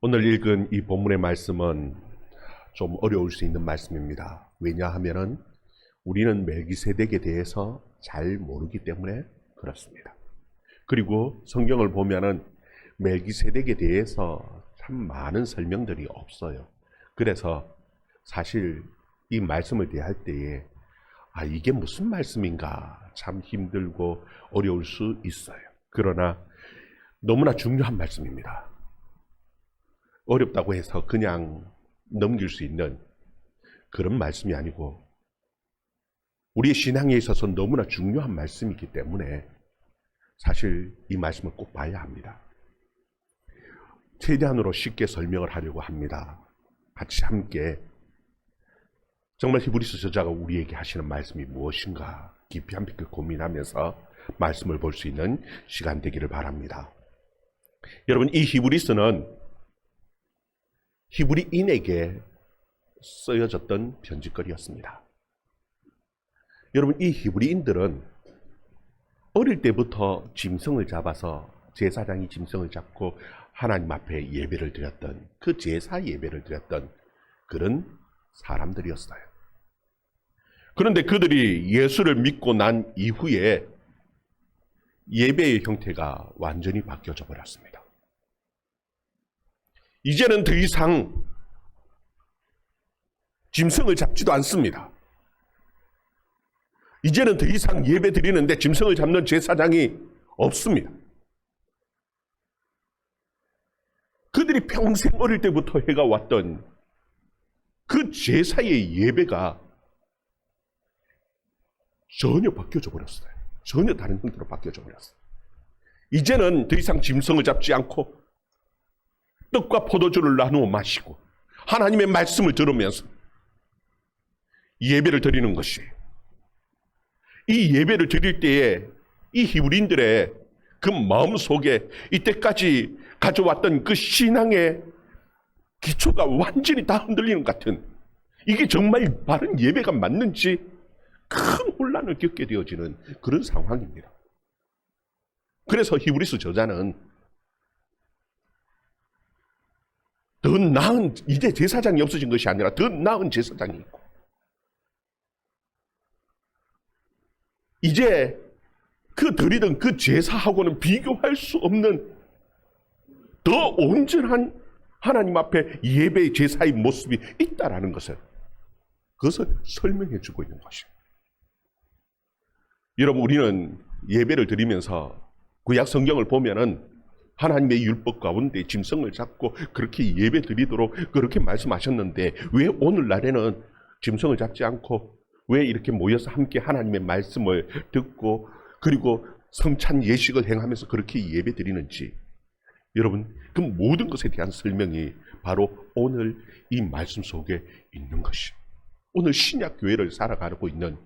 오늘 읽은 이 본문의 말씀은 좀 어려울 수 있는 말씀입니다. 왜냐하면 우리는 멜기세덱에 대해서 잘 모르기 때문에 그렇습니다. 그리고 성경을 보면은 멜기세덱에 대해서 참 많은 설명들이 없어요. 그래서 사실 이 말씀을 대할 때에 이게 무슨 말씀인가 참 힘들고 어려울 수 있어요. 그러나 너무나 중요한 말씀입니다. 어렵다고 해서 그냥 넘길 수 있는 그런 말씀이 아니고 우리의 신앙에 있어서 너무나 중요한 말씀이기 때문에 사실 이 말씀을 꼭 봐야 합니다. 최대한으로 쉽게 설명을 하려고 합니다. 같이 함께 정말 히브리서 저자가 우리에게 하시는 말씀이 무엇인가 깊이 함께 고민하면서 말씀을 볼 수 있는 시간 되기를 바랍니다. 여러분, 이 히브리서는 히브리인에게 쓰여졌던 편지거리였습니다. 여러분, 이 히브리인들은 어릴 때부터 짐승을 잡아서 제사장이 짐승을 잡고 하나님 앞에 예배를 드렸던 그 제사 예배를 드렸던 그런 사람들이었어요. 그런데 그들이 예수를 믿고 난 이후에 예배의 형태가 완전히 바뀌어져 버렸습니다. 이제는 더 이상 짐승을 잡지도 않습니다. 이제는 더 이상 예배 드리는데 짐승을 잡는 제사장이 없습니다. 그들이 평생 어릴 때부터 해가왔던 그 제사의 예배가 전혀 바뀌어져 버렸어요. 전혀 다른 형태로 바뀌어져 버렸어요. 이제는 더 이상 짐승을 잡지 않고 떡과 포도주를 나누어 마시고 하나님의 말씀을 들으면서 예배를 드리는 것이에요. 이 예배를 드릴 때에 이 히브리인들의 그 마음 속에 이때까지 가져왔던 그 신앙의 기초가 완전히 다 흔들리는 것 같은, 이게 정말 바른 예배가 맞는지 큰 혼란을 겪게 되어지는 그런 상황입니다. 그래서 히브리서 저자는 더 나은, 이제 제사장이 없어진 것이 아니라 더 나은 제사장이 있고 이제 그 드리던 그 제사하고는 비교할 수 없는 더 온전한 하나님 앞에 예배의 제사의 모습이 있다라는 것을, 그것을 설명해 주고 있는 것입니다. 여러분, 우리는 예배를 드리면서 구약 성경을 보면은 하나님의 율법 가운데 짐승을 잡고 그렇게 예배 드리도록 그렇게 말씀하셨는데 왜 오늘날에는 짐승을 잡지 않고 왜 이렇게 모여서 함께 하나님의 말씀을 듣고 그리고 성찬 예식을 행하면서 그렇게 예배 드리는지, 여러분, 그 모든 것에 대한 설명이 바로 오늘 이 말씀 속에 있는 것이에요. 오늘 신약 교회를 살아가고 있는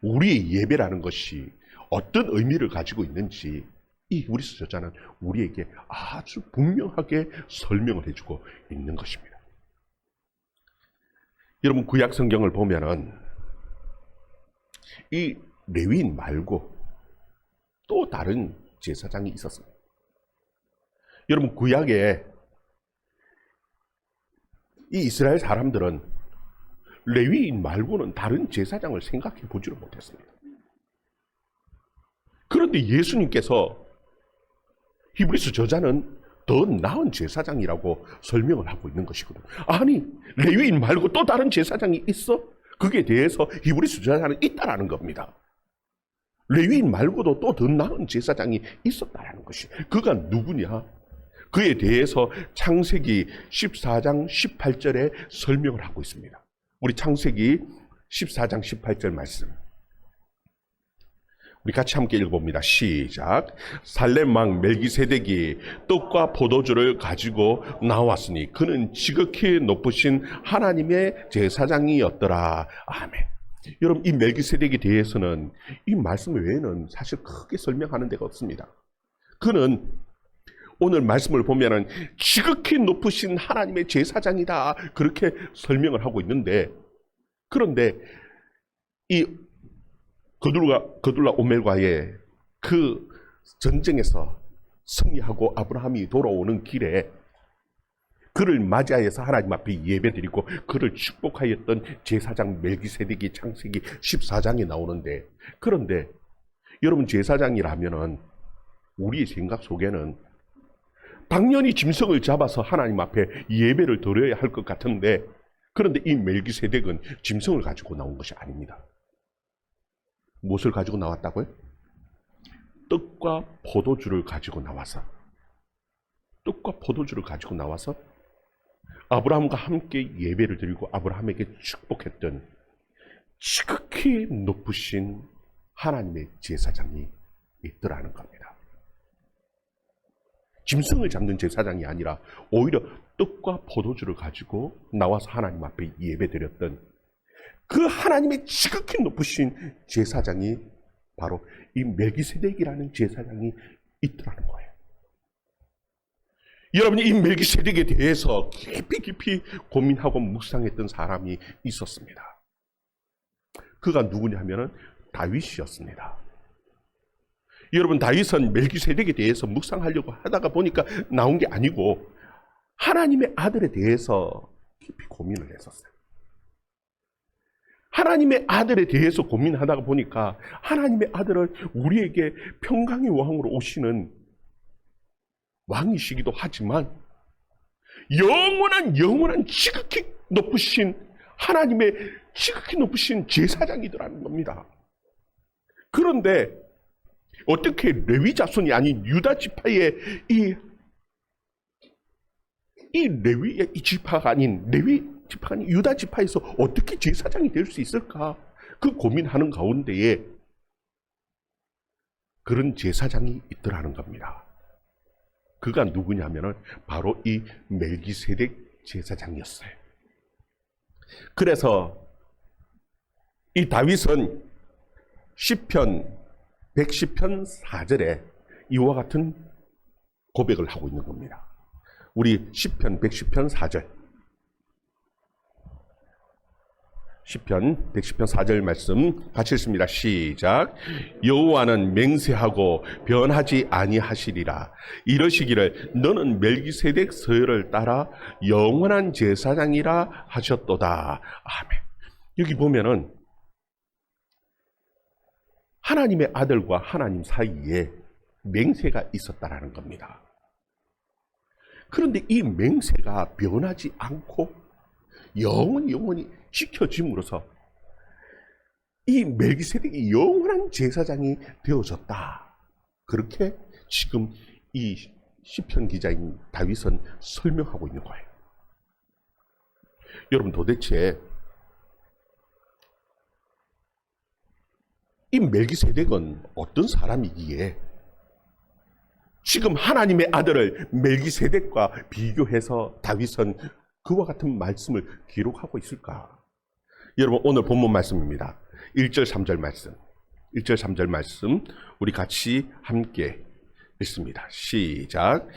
우리의 예배라는 것이 어떤 의미를 가지고 있는지 이 히브리서 저자는 우리에게 아주 분명하게 설명을 해주고 있는 것입니다. 여러분, 구약 성경을 보면은 이 레위인 말고 또 다른 제사장이 있었습니다. 여러분, 구약에 이 이스라엘 사람들은 레위인 말고는 다른 제사장을 생각해 보지를 못했습니다. 그런데 예수님께서 히브리서 저자는 더 나은 제사장이라고 설명을 하고 있는 것이거든요. 아니, 레위인 말고 또 다른 제사장이 있어? 그게 대해서 히브리서 저자는 있다라는 겁니다. 레위인 말고도 또 더 나은 제사장이 있었다라는 것이, 그가 누구냐? 그에 대해서 창세기 14장 18절에 설명을 하고 있습니다. 우리 창세기 14장 18절 말씀, 우리 같이 함께 읽어봅니다. 시작. 살렘 왕 멜기세덱이 떡과 포도주를 가지고 나왔으니 그는 지극히 높으신 하나님의 제사장이었더라. 아멘. 여러분, 이 멜기세덱에 대해서는 이 말씀 외에는 사실 크게 설명하는 데가 없습니다. 그는 오늘 말씀을 보면은 지극히 높으신 하나님의 제사장이다, 그렇게 설명을 하고 있는데, 그런데 이 거둘라 오멜과의 그 전쟁에서 승리하고 아브라함이 돌아오는 길에 그를 맞이하여서 하나님 앞에 예배드리고 그를 축복하였던 제사장 멜기세덱이 창세기 14장에 나오는데, 그런데 여러분, 제사장이라면은 우리의 생각 속에는 당연히 짐승을 잡아서 하나님 앞에 예배를 드려야 할 것 같은데, 그런데 이 멜기세덱은 짐승을 가지고 나온 것이 아닙니다. 무엇을 가지고 나왔다고요? 떡과 포도주를 가지고 나와서, 떡과 포도주를 가지고 나와서 아브라함과 함께 예배를 드리고 아브라함에게 축복했던 지극히 높으신 하나님의 제사장이 있더라는 겁니다. 짐승을 잡는 제사장이 아니라 오히려 떡과 포도주를 가지고 나와서 하나님 앞에 예배드렸던 그 하나님의 지극히 높으신 제사장이 바로 이 멜기세덱이라는 제사장이 있더라는 거예요. 여러분이 이 멜기세덱에 대해서 깊이 고민하고 묵상했던 사람이 있었습니다. 그가 누구냐 하면은 다윗이었습니다. 여러분, 다윗은 멜기세덱에 대해서 묵상하려고 하다가 보니까 나온 게 아니고 하나님의 아들에 대해서 깊이 고민을 했었어요. 하나님의 아들에 대해서 고민하다가 보니까 하나님의 아들은 우리에게 평강의 왕으로 오시는 왕이시기도 하지만 영원한 지극히 높으신 하나님의 지극히 높으신 제사장이더라는 겁니다. 그런데 어떻게 레위 자손이 아닌 유다 지파의 이 레위의 이 지파가 아닌 레위 지파가 아닌 유다 지파에서 어떻게 제사장이 될 수 있을까? 그 고민하는 가운데에 그런 제사장이 있더라는 겁니다. 그가 누구냐면은 바로 이 멜기세덱 제사장이었어요. 그래서 이 다윗은 시편 110편 4절에 이와 같은 고백을 하고 있는 겁니다. 우리 시편 110편 4절, 시편 110편 4절 말씀 같이 읽습니다. 시작. 여호와는 맹세하고 변하지 아니하시리라. 이러시기를 너는 멜기세덱 서열을 따라 영원한 제사장이라 하셨도다. 아멘. 여기 보면은 하나님의 아들과 하나님 사이에 맹세가 있었다라는 겁니다. 그런데 이 맹세가 변하지 않고 영원히 지켜짐으로써 이 멜기세덱이 영원한 제사장이 되어졌다. 그렇게 지금 이 시편 기자인 다윗은 설명하고 있는 거예요. 여러분, 도대체 이 멜기세덱은 어떤 사람이기에 지금 하나님의 아들을 멜기세덱과 비교해서 다윗은 그와 같은 말씀을 기록하고 있을까? 여러분, 오늘 본문 말씀입니다. 1절 3절 말씀, 1절 3절 말씀 우리 같이 함께 읽습니다. 시작.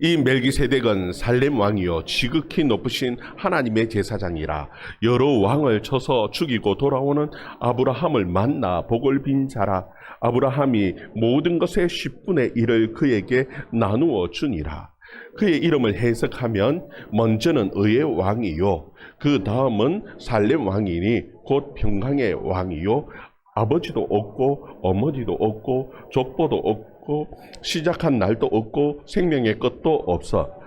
이 멜기세덱은 살렘 왕이요 지극히 높으신 하나님의 제사장이라. 여러 왕을 쳐서 죽이고 돌아오는 아브라함을 만나 복을 빈 자라. 아브라함이 모든 것의 10분의 1을 그에게 나누어 주니라. 그의 이름을 해석하면 먼저는 의의 왕이요 그 다음은 살렘 왕이니 곧 평강의 왕이요 아버지도 없고 어머니도 없고 족보도 없고 시작한 날도 없고 생명의 끝도 없어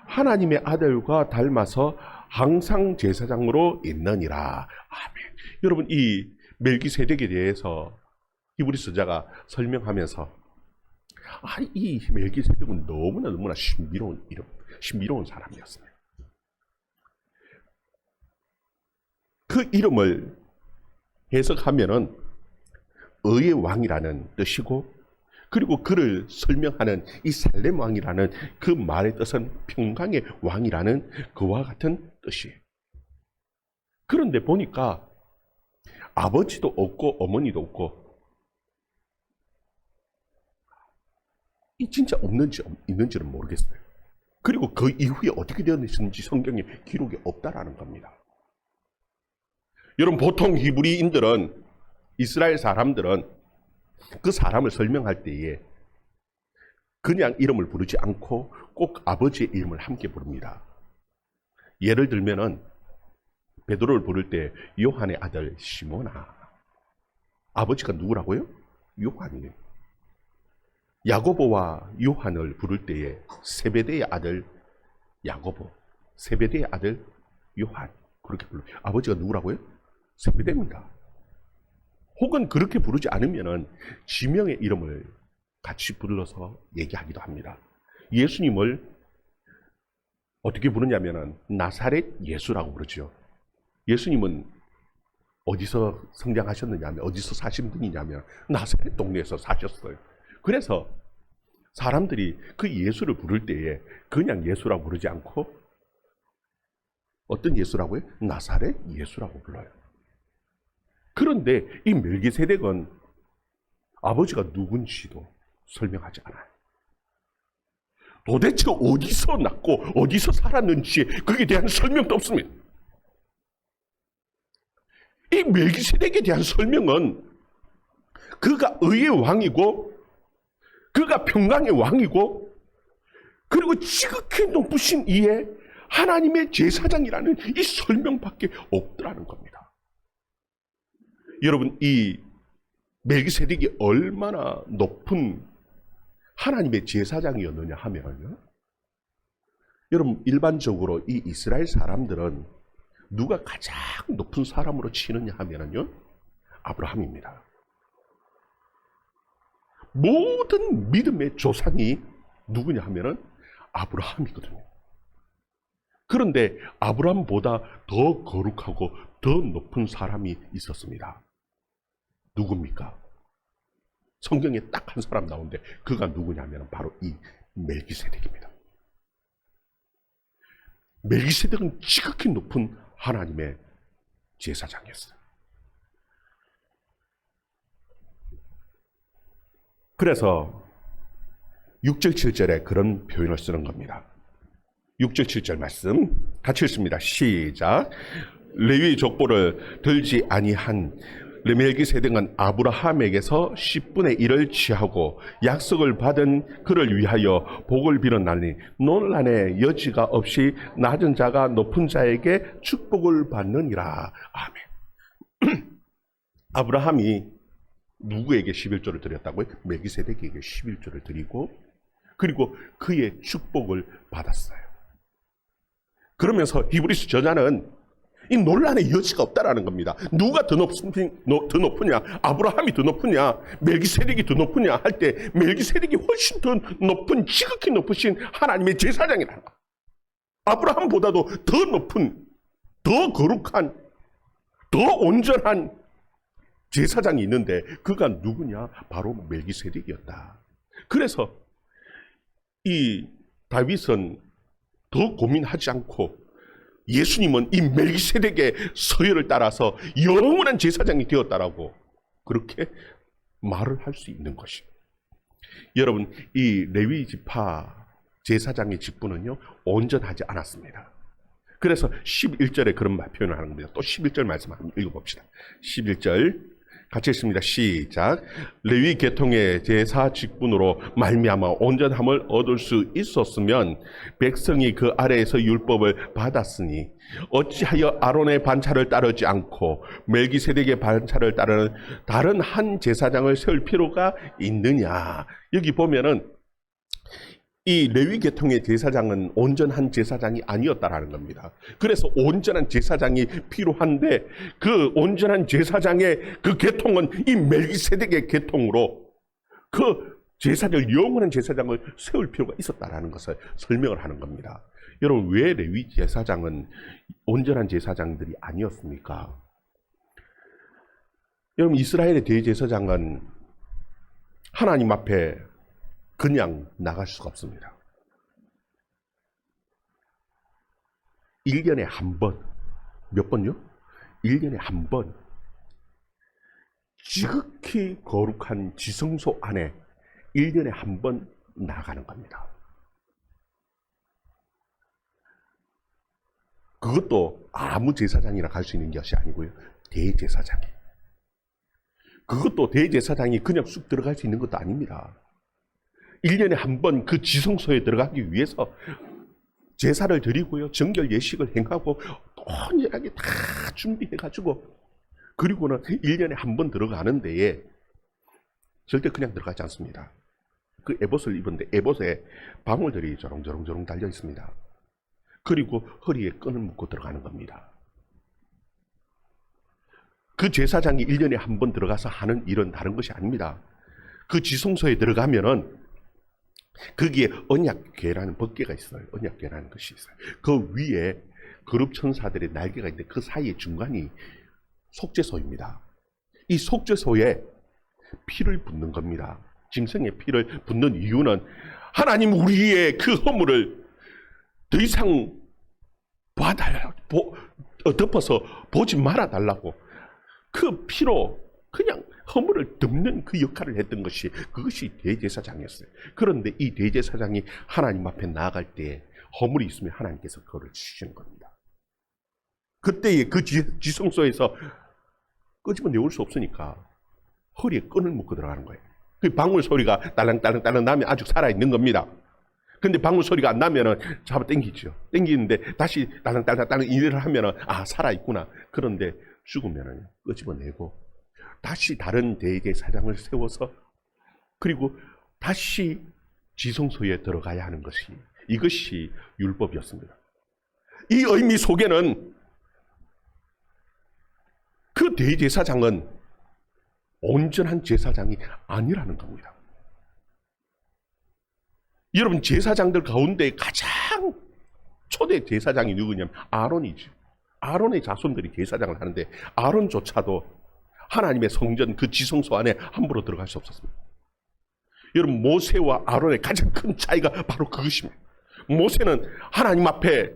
하나님의 아들과 닮아서 항상 제사장으로 있느니라. 아멘. 여러분, 이 멜기세덱에 대해서 히브리서자가 설명하면서 이 멜기세덱은 너무나 신비로운 사람이었어요. 그 이름을 해석하면은 의의 왕이라는 뜻이고, 그리고 그를 설명하는 이 살렘 왕이라는 그 말의 뜻은 평강의 왕이라는 그와 같은 뜻이에요. 그런데 보니까 아버지도 없고 어머니도 없고 이 진짜 없는지 있는지는 모르겠어요. 그리고 그 이후에 어떻게 되었는지 성경에 기록이 없다라는 겁니다. 여러분, 보통 히브리인들은, 이스라엘 사람들은 그 사람을 설명할 때에 그냥 이름을 부르지 않고 꼭 아버지의 이름을 함께 부릅니다. 예를 들면은 베드로를 부를 때 요한의 아들 시몬아. 아버지가 누구라고요? 요한이에요. 야고보와 요한을 부를 때에 세베대의 아들 야고보, 세베대의 아들 요한 그렇게 불러요. 아버지가 누구라고요? 세베대입니다. 혹은 그렇게 부르지 않으면은 지명의 이름을 같이 불러서 얘기하기도 합니다. 예수님을 어떻게 부르냐면은 나사렛 예수라고 부르죠. 예수님은 어디서 성장하셨느냐면 어디서 사신 분이냐면 나사렛 동네에서 사셨어요. 그래서 사람들이 그 예수를 부를 때에 그냥 예수라고 부르지 않고 어떤 예수라고요? 나사렛 예수라고 불러요. 그런데 이 멜기세덱은 아버지가 누군지도 설명하지 않아요. 도대체 어디서 났고 어디서 살았는지 그에 대한 설명도 없습니다. 이 멜기세덱에 대한 설명은 그가 의의 왕이고 그가 평강의 왕이고 그리고 지극히 높으신 이에 하나님의 제사장이라는 이 설명밖에 없더라는 겁니다. 여러분, 이 멜기세덱이 얼마나 높은 하나님의 제사장이었느냐 하면요, 여러분, 일반적으로 이 이스라엘 사람들은 누가 가장 높은 사람으로 치느냐 하면요, 아브라함입니다. 모든 믿음의 조상이 누구냐 하면은 아브라함이거든요. 그런데 아브라함보다 더 거룩하고 더 높은 사람이 있었습니다. 누굽니까? 성경에 딱 한 사람 나오는데 그가 누구냐면 바로 이 멜기세덱입니다. 멜기세덱은 지극히 높은 하나님의 제사장이었어요. 그래서 6절 7절에 그런 표현을 쓰는 겁니다. 6절 7절 말씀 같이 읽습니다. 시작. 레위 족보를 들지 아니한 멜기세덱은 아브라함에게서 10분의 1을 취하고 약속을 받은 그를 위하여 복을 빌었나니 논란의 여지가 없이 낮은 자가 높은 자에게 축복을 받느니라. 아멘. 아브라함이 누구에게 11조를 드렸다고요? 멜기세덱에게 11조를 드리고 그리고 그의 축복을 받았어요. 그러면서 히브리서 저자는 이 논란의 여지가 없다라는 겁니다. 누가 더 높으냐? 아브라함이 더 높으냐? 멜기세덱이 더 높으냐? 할 때 멜기세덱이 훨씬 더 높은 지극히 높으신 하나님의 제사장이라는 거예요. 아브라함보다도 더 높은, 더 거룩한, 더 온전한 제사장이 있는데 그가 누구냐? 바로 멜기세덱이었다. 그래서 이 다윗은 더 고민하지 않고 예수님은 이 멜기세덱의 서열을 따라서 영원한 제사장이 되었다라고 그렇게 말을 할 수 있는 것입니다. 여러분, 이 레위 지파 제사장의 직분은요 온전하지 않았습니다. 그래서 11절에 그런 표현을 하는 겁니다. 또 11절 말씀 한번 읽어봅시다. 11절 같이 읽습니다. 시작. 레위 계통의 제사 직분으로 말미암아 온전함을 얻을 수 있었으면 백성이 그 아래에서 율법을 받았으니 어찌하여 아론의 반차를 따르지 않고 멜기세덱의 반차를 따르는 다른 한 제사장을 세울 필요가 있느냐. 여기 보면은 이 레위 계통의 제사장은 온전한 제사장이 아니었다라는 겁니다. 그래서 온전한 제사장이 필요한데 그 온전한 제사장의 그 계통은 이 멜기세덱의 계통으로 그 제사장, 영원한 제사장을 세울 필요가 있었다라는 것을 설명을 하는 겁니다. 여러분, 왜 레위 제사장은 온전한 제사장들이 아니었습니까? 여러분, 이스라엘의 대제사장은 하나님 앞에 그냥 나갈 수가 없습니다. 1년에 한 번, 몇 번요? 1년에 한 번, 지극히 거룩한 지성소 안에 1년에 한 번 나가는 겁니다. 그것도 아무 제사장이나 갈 수 있는 것이 아니고요. 대제사장이. 그것도 대제사장이 그냥 쑥 들어갈 수 있는 것도 아닙니다. 1년에 한 번 그 지성소에 들어가기 위해서 제사를 드리고요. 정결 예식을 행하고 온전하게 다 준비해가지고 그리고는 1년에 한 번 들어가는 데에 절대 그냥 들어가지 않습니다. 그 에봇을 입은데 에봇에 방울들이 저롱저롱 달려 있습니다. 그리고 허리에 끈을 묶고 들어가는 겁니다. 그 제사장이 1년에 한 번 들어가서 하는 일은 다른 것이 아닙니다. 그 지성소에 들어가면은 거기에 언약궤라는 법궤가 있어요. 언약궤라는 것이 있어요. 그 위에 거룩 천사들의 날개가 있는데 그 사이의 중간이 속죄소입니다. 이 속죄소에 피를 붓는 겁니다. 짐승의 피를 붓는 이유는 하나님 우리의 그 허물을 더 이상 덮어서 보지 말아달라고 그 피로 그냥 허물을 덮는 그 역할을 했던 것이 그것이 대제사장이었어요. 그런데 이 대제사장이 하나님 앞에 나아갈 때 허물이 있으면 하나님께서 그거를 치시는 겁니다. 그때의 그 지성소에서 끄집어내올 수 없으니까 허리에 끈을 묶고 들어가는 거예요. 그 방울 소리가 딸랑딸랑 나면 아직 살아있는 겁니다. 근데 방울 소리가 안 나면은 잡아 당기죠. 당기는데 다시 딸랑딸랑 일을 하면은 아 살아있구나. 그런데 죽으면은 끄집어내고 다시 다른 대제사장을 세워서 그리고 다시 지성소에 들어가야 하는 것이 이것이 율법이었습니다. 이 의미 속에는 그 대제사장은 온전한 제사장이 아니라는 겁니다. 여러분 제사장들 가운데 가장 초대 제사장이 누구냐면 아론이죠. 아론의 자손들이 제사장을 하는데 아론조차도 하나님의 성전 그 지성소 안에 함부로 들어갈 수 없었습니다. 여러분 모세와 아론의 가장 큰 차이가 바로 그것입니다. 모세는 하나님 앞에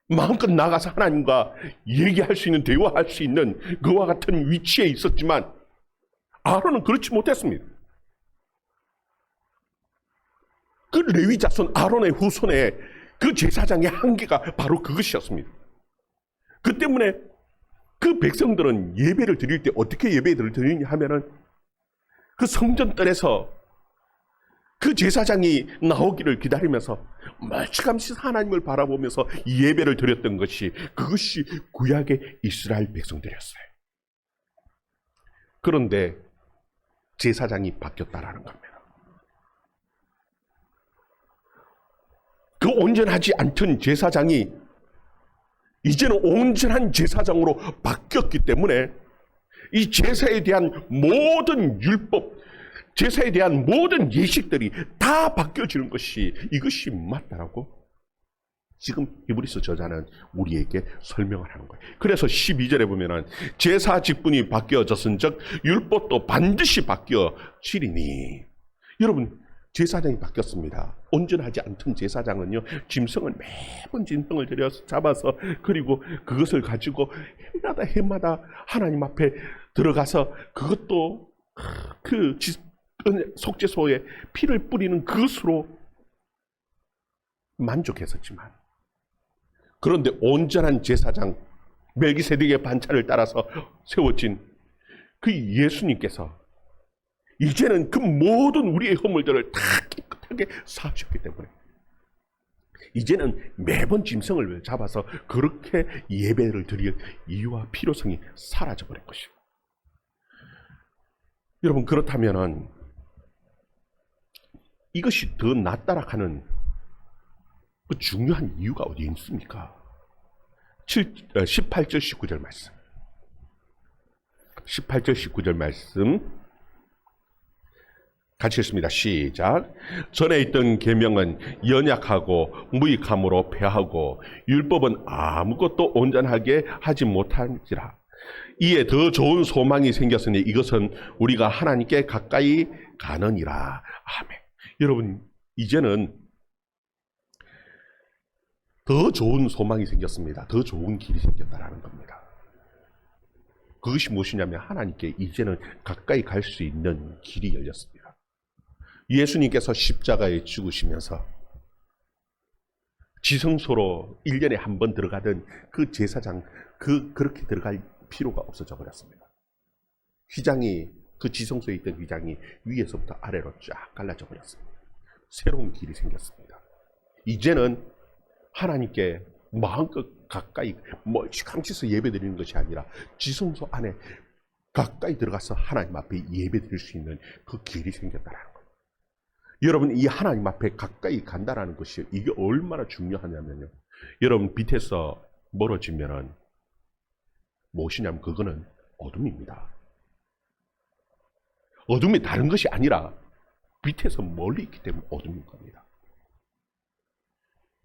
마음껏 나가서 하나님과 얘기할 수 있는 대화할 수 있는 그와 같은 위치에 있었지만 아론은 그렇지 못했습니다. 그 레위 자손 아론의 후손에 그 제사장의 한계가 바로 그것이었습니다. 그 때문에 그 백성들은 예배를 드릴 때 어떻게 예배를 드리냐 하면은 그 성전뜰에서 그 제사장이 나오기를 기다리면서 멀찌감치 하나님을 바라보면서 예배를 드렸던 것이 그것이 구약의 이스라엘 백성들이었어요. 그런데 제사장이 바뀌었다라는 겁니다. 그 온전하지 않던 제사장이 이제는 온전한 제사장으로 바뀌었기 때문에 이 제사에 대한 모든 율법, 제사에 대한 모든 예식들이 다 바뀌어지는 것이 이것이 맞다라고 지금 히브리서 저자는 우리에게 설명을 하는 거예요. 그래서 12절에 보면은 제사 직분이 바뀌어졌은즉 율법도 반드시 바뀌어지리니. 여러분 제사장이 바뀌었습니다. 온전하지 않던 제사장은요 짐승을 매번 짐승을 들여서 잡아서 그리고 그것을 가지고 해마다 하나님 앞에 들어가서 그것도 그 속죄소에 피를 뿌리는 그것으로 만족했었지만 그런데 온전한 제사장 멜기세덱의 반차를 따라서 세워진 그 예수님께서 이제는 그 모든 우리의 허물들을 다 깨끗하게 사하셨기 때문에 이제는 매번 짐승을 잡아서 그렇게 예배를 드릴 이유와 필요성이 사라져버린 것이에요. 여러분 그렇다면은 이것이 더 낫다라 하는 그 중요한 이유가 어디에 있습니까? 18절 19절 말씀 18절 19절 말씀 같이 읽습니다. 시작. 전에 있던 계명은 연약하고 무익함으로 폐하고 율법은 아무것도 온전하게 하지 못한지라. 이에 더 좋은 소망이 생겼으니 이것은 우리가 하나님께 가까이 가느니라. 아멘. 여러분 이제는 더 좋은 소망이 생겼습니다. 더 좋은 길이 생겼다라는 겁니다. 그것이 무엇이냐면 하나님께 이제는 가까이 갈 수 있는 길이 열렸습니다. 예수님께서 십자가에 죽으시면서 지성소로 1년에 한 번 들어가던 그 제사장 그렇게 들어갈 필요가 없어져 버렸습니다. 휘장이 그 지성소에 있던 휘장이 위에서부터 아래로 쫙 갈라져 버렸습니다. 새로운 길이 생겼습니다. 이제는 하나님께 마음껏 가까이 멀찌감치서 예배드리는 것이 아니라 지성소 안에 가까이 들어가서 하나님 앞에 예배드릴 수 있는 그 길이 생겼다는 거예요. 여러분, 이 하나님 앞에 가까이 간다는 것이 이게 얼마나 중요하냐면요, 여러분 빛에서 멀어지면은 무엇이냐면 그거는 어둠입니다. 어둠이 다른 것이 아니라 빛에서 멀리 있기 때문에 어둠인 겁니다.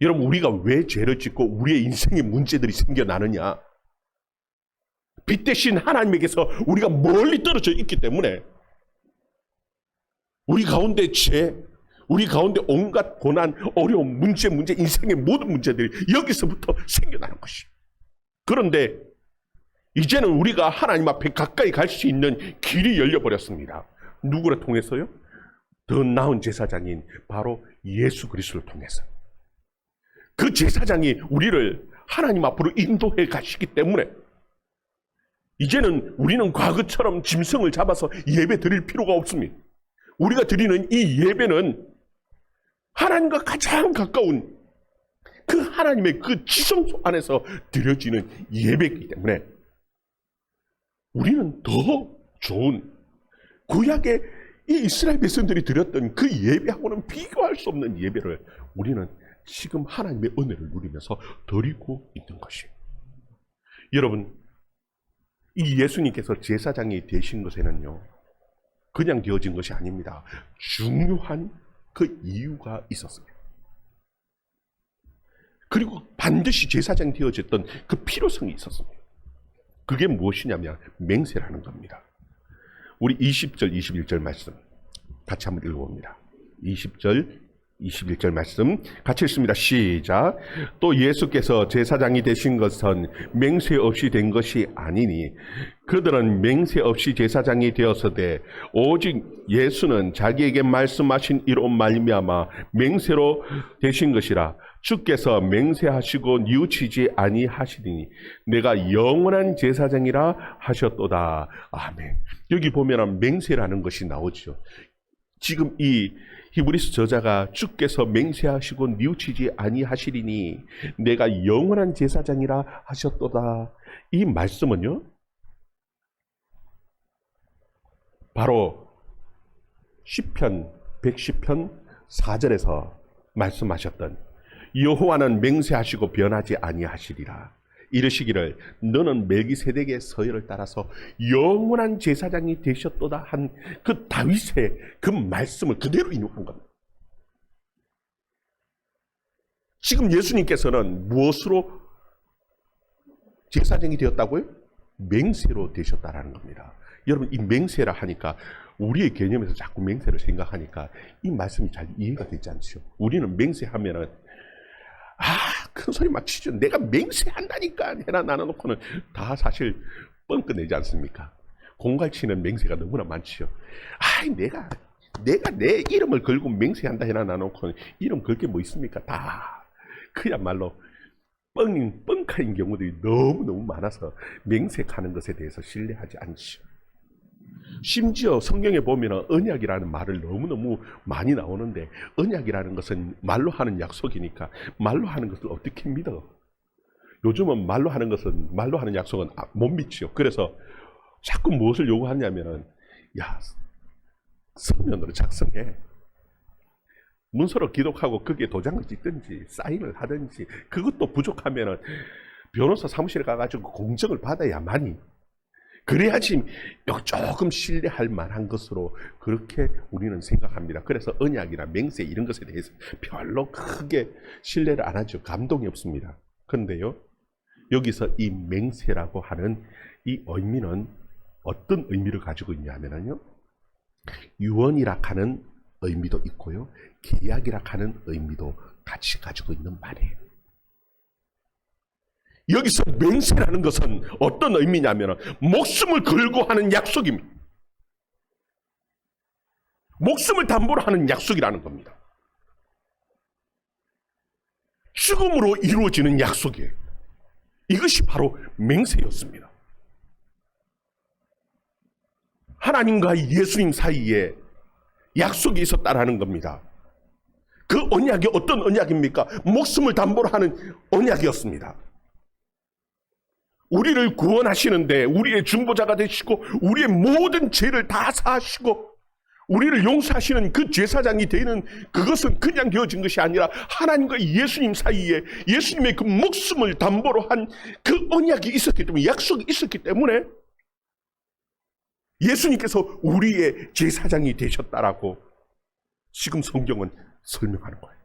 여러분, 우리가 왜 죄를 짓고 우리의 인생에 문제들이 생겨나느냐? 빛 대신 하나님에게서 우리가 멀리 떨어져 있기 때문에 우리 가운데 죄, 우리 가운데 온갖 고난, 어려움, 문제, 인생의 모든 문제들이 여기서부터 생겨나는 것이. 그런데 이제는 우리가 하나님 앞에 가까이 갈 수 있는 길이 열려버렸습니다. 누구를 통해서요? 더 나은 제사장인 바로 예수 그리스도를 통해서. 그 제사장이 우리를 하나님 앞으로 인도해 가시기 때문에 이제는 우리는 과거처럼 짐승을 잡아서 예배 드릴 필요가 없습니다. 우리가 드리는 이 예배는 하나님과 가장 가까운 그 하나님의 그 지성소 안에서 드려지는 예배이기 때문에 우리는 더 좋은 구약의 이 이스라엘 백성들이 드렸던 그 예배하고는 비교할 수 없는 예배를 우리는 지금 하나님의 은혜를 누리면서 드리고 있는 것이에요. 여러분, 이 예수님께서 제사장이 되신 것에는요, 그냥 되어진 것이 아닙니다. 중요한 그 이유가 있었습니다. 그리고 반드시 제사장이 되어졌던 그 필요성이 있었습니다. 그게 무엇이냐면 맹세라는 겁니다. 우리 20절, 21절 말씀 같이 한번 읽어봅니다. 20절, 21절 말씀 같이 읽습니다. 시작. 또 예수께서 제사장이 되신 것은 맹세 없이 된 것이 아니니 그들은 맹세 없이 제사장이 되었으되 오직 예수는 자기에게 말씀하신 이로 말미암아 맹세로 되신 것이라. 주께서 맹세하시고 뉘우치지 아니하시리니 내가 영원한 제사장이라 하셨도다. 아멘. 여기 보면 맹세라는 것이 나오죠. 지금 이 히브리서 저자가 주께서 맹세하시고 뉘우치지 아니하시리니 내가 영원한 제사장이라 하셨도다. 이 말씀은요, 바로 시편 110편 4절에서 말씀하셨던 여호와는 맹세하시고 변하지 아니하시리라. 이르시기를 너는 멜기세덱의 서열을 따라서 영원한 제사장이 되셨도다 한 그 다윗의 그 말씀을 그대로 인용한 겁니다. 지금 예수님께서는 무엇으로 제사장이 되었다고요? 맹세로 되셨다라는 겁니다. 여러분, 이 맹세라 하니까 우리의 개념에서 자꾸 맹세를 생각하니까 이 말씀이 잘 이해가 되지 않죠. 우리는 맹세하면은 큰 소리 막 치죠. 내가 맹세한다니까 해라 나눠놓고는 다 사실 뻥끗내지 않습니까? 공갈치는 맹세가 너무나 많지요. 내가 내 이름을 걸고 맹세한다 해라 나눠놓고는 이름 걸 게 뭐 있습니까? 다 그야말로 뻥카인 경우들이 너무너무 많아서 맹세하는 것에 대해서 신뢰하지 않죠. 심지어 성경에 보면 언약이라는 말을 너무너무 많이 나오는데 언약이라는 것은 말로 하는 약속이니까 말로 하는 것을 어떻게 믿어? 요즘은 말로 하는 약속은 못 믿죠. 그래서 자꾸 무엇을 요구하냐면은 서면으로 작성해. 문서로 기록하고 거기에 도장을 찍든지 사인을 하든지 그것도 부족하면은 변호사 사무실에 가가지고 공증을 받아야만이 그래야지 조금 신뢰할 만한 것으로 그렇게 우리는 생각합니다. 그래서 언약이나 맹세 이런 것에 대해서 별로 크게 신뢰를 안 하죠. 감동이 없습니다. 그런데요, 여기서 이 맹세라고 하는 이 의미는 어떤 의미를 가지고 있냐면요, 유언이라 하는 의미도 있고요, 계약이라 하는 의미도 같이 가지고 있는 말이에요. 여기서 맹세라는 것은 어떤 의미냐면 목숨을 걸고 하는 약속입니다. 목숨을 담보로 하는 약속이라는 겁니다. 죽음으로 이루어지는 약속이에요. 이것이 바로 맹세였습니다. 하나님과 예수님 사이에 약속이 있었다라는 겁니다. 그 언약이 어떤 언약입니까? 목숨을 담보로 하는 언약이었습니다. 우리를 구원하시는데 우리의 중보자가 되시고 우리의 모든 죄를 다 사하시고 우리를 용서하시는 그 제사장이 되는 그것은 그냥 되어진 것이 아니라 하나님과 예수님 사이에 예수님의 그 목숨을 담보로 한 그 언약이 있었기 때문에, 약속이 있었기 때문에 예수님께서 우리의 제사장이 되셨다라고 지금 성경은 설명하는 거예요.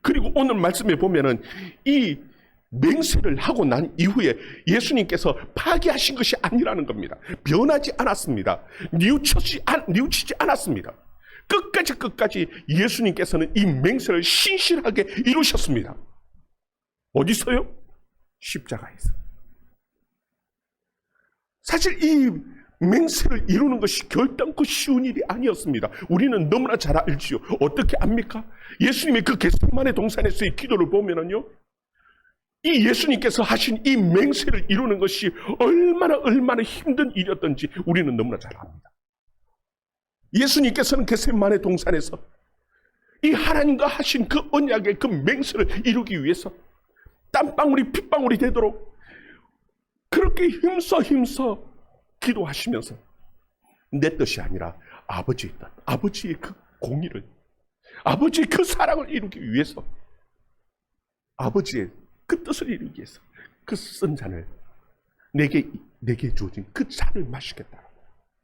그리고 오늘 말씀에 보면은 이 맹세를 하고 난 이후에 예수님께서 파기하신 것이 아니라는 겁니다. 변하지 않았습니다. 뉘우치지 않았습니다. 끝까지 예수님께서는 이 맹세를 신실하게 이루셨습니다. 어디서요? 십자가에서. 사실 이 맹세를 이루는 것이 결단코 쉬운 일이 아니었습니다. 우리는 너무나 잘 알지요. 어떻게 압니까? 예수님의 그 겟세마네 동산에서의 기도를 보면은요, 이 예수님께서 하신 이 맹세를 이루는 것이 얼마나 힘든 일이었던지 우리는 너무나 잘 압니다. 예수님께서는 겟세마네 동산에서 이 하나님과 하신 그 언약의 그 맹세를 이루기 위해서 땀방울이 핏방울이 되도록 그렇게 힘써 기도하시면서 내 뜻이 아니라 아버지의 뜻, 아버지의 그 공의를, 아버지의 그 사랑을 이루기 위해서, 아버지의 그 뜻을 이루기 위해서 그 쓴 잔을 내게 주어진 그 잔을 마시겠다.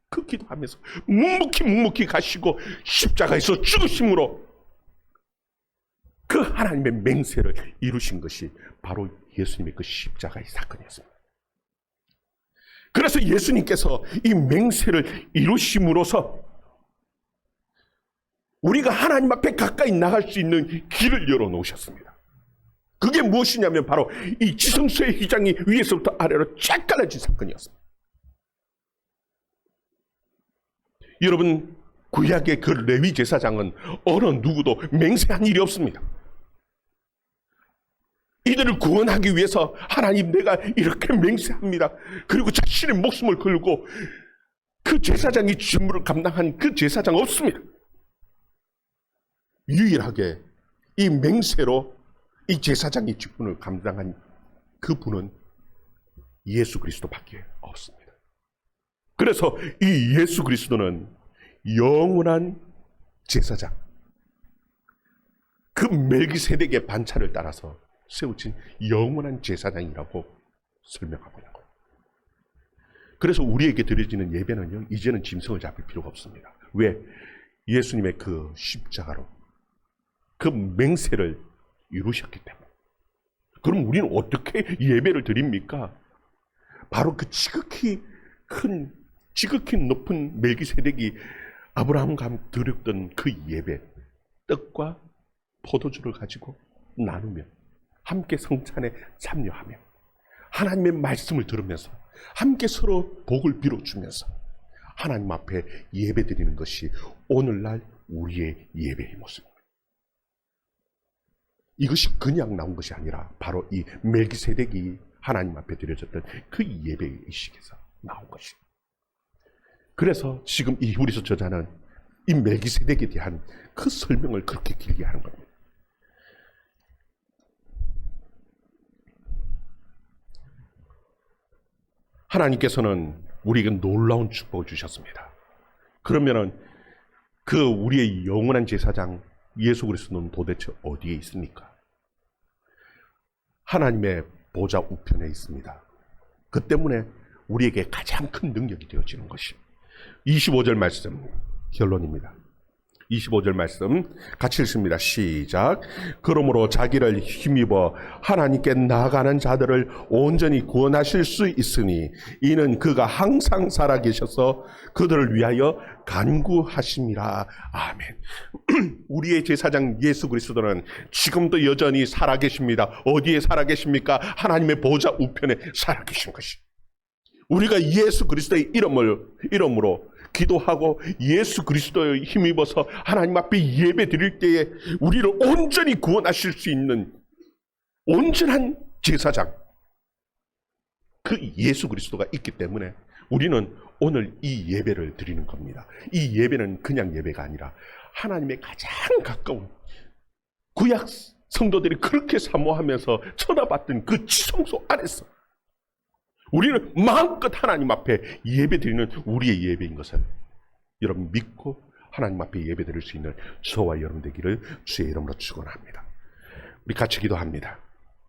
그 기도하면서 묵묵히 가시고 십자가에서 죽으심으로 그 하나님의 맹세를 이루신 것이 바로 예수님의 그 십자가의 사건이었습니다. 그래서 예수님께서 이 맹세를 이루심으로써 우리가 하나님 앞에 가까이 나갈 수 있는 길을 열어놓으셨습니다. 그게 무엇이냐면 바로 이 지성소의 휘장이 위에서부터 아래로 쫙 갈라진 사건이었습니다. 여러분, 구약의 그 레위 제사장은 어느 누구도 맹세한 일이 없습니다. 이들을 구원하기 위해서 하나님 내가 이렇게 맹세합니다. 그리고 자신의 목숨을 걸고 그 제사장이 직무를 감당한 그 제사장 없습니다. 유일하게 이 맹세로 이 제사장이 직분을 감당한 그 분은 예수 그리스도밖에 없습니다. 그래서 이 예수 그리스도는 영원한 제사장, 그 멜기세덱의 반차를 따라서 세우친 영원한 제사장이라고 설명하고 있는 거예요. 그래서 우리에게 드려지는 예배는요, 이제는 짐승을 잡을 필요가 없습니다. 왜? 예수님의 그 십자가로 그 맹세를 이루셨기 때문에. 그럼 우리는 어떻게 예배를 드립니까? 바로 그 지극히 높은 멜기세덱이 아브라함과 드렸던 그 예배, 떡과 포도주를 가지고 나누며 함께 성찬에 참여하며 하나님의 말씀을 들으면서 함께 서로 복을 빌어주면서 하나님 앞에 예배드리는 것이 오늘날 우리의 예배의 모습입니다. 이것이 그냥 나온 것이 아니라 바로 이 멜기세덱이 하나님 앞에 드려졌던 그 예배의 의식에서 나온 것입니다. 그래서 지금 이 히브리서 저자는 이 멜기세덱에 대한 그 설명을 그렇게 길게 하는 겁니다. 하나님께서는 우리에게 놀라운 축복을 주셨습니다. 그러면은 그 우리의 영원한 제사장 예수 그리스도는 도대체 어디에 있습니까? 하나님의 보좌 우편에 있습니다. 그 때문에 우리에게 가장 큰 능력이 되어지는 것이 25절 말씀 결론입니다. 25절 말씀 같이 읽습니다. 시작. 그러므로 자기를 힘입어 하나님께 나아가는 자들을 온전히 구원하실 수 있으니 이는 그가 항상 살아계셔서 그들을 위하여 간구하심이라. 아멘. 우리의 제사장 예수 그리스도는 지금도 여전히 살아계십니다. 어디에 살아계십니까? 하나님의 보좌 우편에 살아계신 것이. 우리가 예수 그리스도의 이름으로 기도하고 예수 그리스도의 힘입어서 하나님 앞에 예배 드릴 때에 우리를 온전히 구원하실 수 있는 온전한 제사장, 그 예수 그리스도가 있기 때문에 우리는 오늘 이 예배를 드리는 겁니다. 이 예배는 그냥 예배가 아니라 하나님의 가장 가까운 구약 성도들이 그렇게 사모하면서 쳐다봤던 그 지성소 안에서 우리는 마음껏 하나님 앞에 예배드리는 우리의 예배인 것을 여러분 믿고 하나님 앞에 예배드릴 수 있는 저와 여러분 되기를 주의 이름으로 축원합니다. 우리 같이 기도합니다.